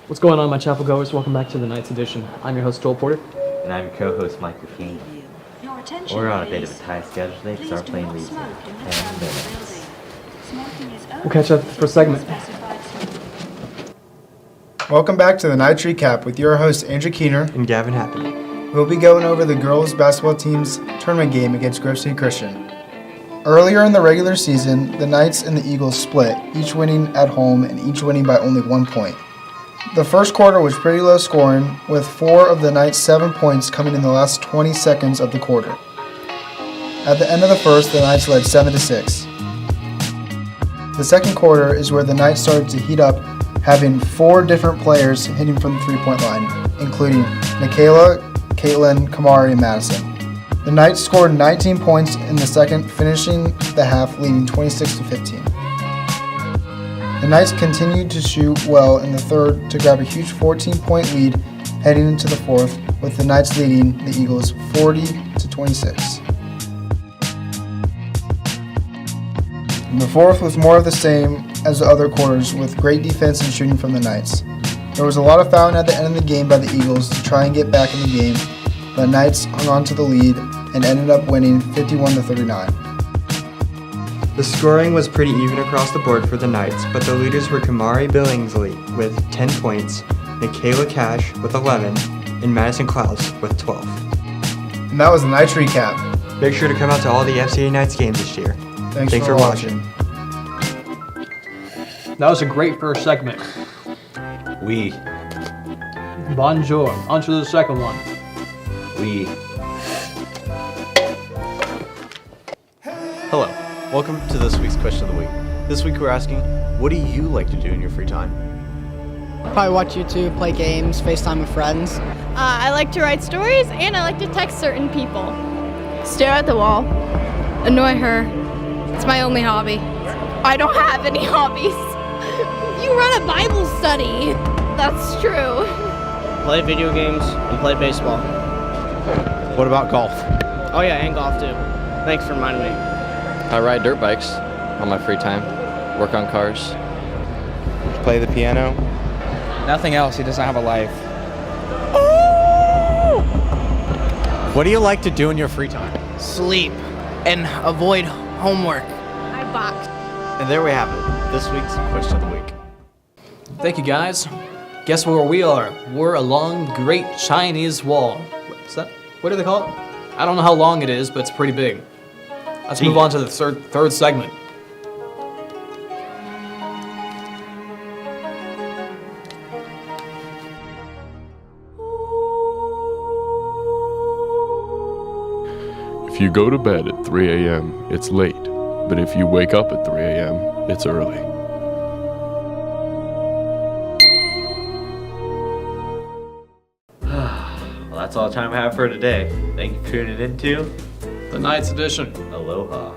What's going on, my chapel goers? Welcome back to the Knights Edition. I'm your host, Joel Porter. And I'm your co-host, Michael King. We're on a bit of a tight schedule today because our plane leaves in 10 minutes. We'll catch up for a segment. Welcome back to the Knights Recap with your hosts, Andrew Keener And Gavin Happy. We'll be going over the girls' basketball team's tournament game against Grove City Christian. Earlier in the regular season, the Knights and the Eagles split, each winning at home and each winning by only 1 point. The first quarter was pretty low scoring, with 4 of the Knights' 7 points coming in the last 20 seconds of the quarter. At the end of the first, the Knights led 7-6. The second quarter is where the Knights started to heat up, having 4 different players hitting from the three-point line, including Michaela, Caitlin, Kamari, and Madison. The Knights scored 19 points in the second, finishing the half leading 26-15. The Knights continued to shoot well in the third to grab a huge 14-point lead heading into the fourth, with the Knights leading the Eagles 40-26. The fourth was more of the same as the other quarters, with great defense and shooting from the Knights. There was a lot of fouling at the end of the game by the Eagles to try and get back in the game, but the Knights hung on to the lead and ended up winning 51-39. The scoring was pretty even across the board for the Knights, but the leaders were Kamari Billingsley with 10 points, Michaela Cash with 11, and Madison Klaus with 12. And that was the Knights Recap. Make sure to come out to all the FCA Knights games this year. Thanks for watching. That was a great first segment. We. Bonjour. On to the second one. Hello, welcome to this week's question of the week. This week we're asking, what do you like to do in your free time? Probably watch YouTube, play games, FaceTime with friends. I like to write stories, and I like to text certain people. Stare at the wall. Annoy her. It's my only hobby. I don't have any hobbies. You run a Bible study. That's true. Play video games and play baseball. What about golf? Oh yeah, and golf too. Thanks for reminding me. I ride dirt bikes on my free time, work on cars. Play the piano. Nothing else, he doesn't have a life. What do you like to do in your free time? Sleep and avoid homework. I box. And there we have it, this week's question of the week. Thank you, guys. Guess where we are? We're along the Great Chinese Wall. What's that? What do they call it? I don't know how long it is, but it's pretty big. Let's move on to the third segment. If you go to bed at 3 a.m., it's late. But if you wake up at 3 a.m., it's early. Well, that's all the time I have for today. Thank you for tuning in to The Knights Edition. Aloha.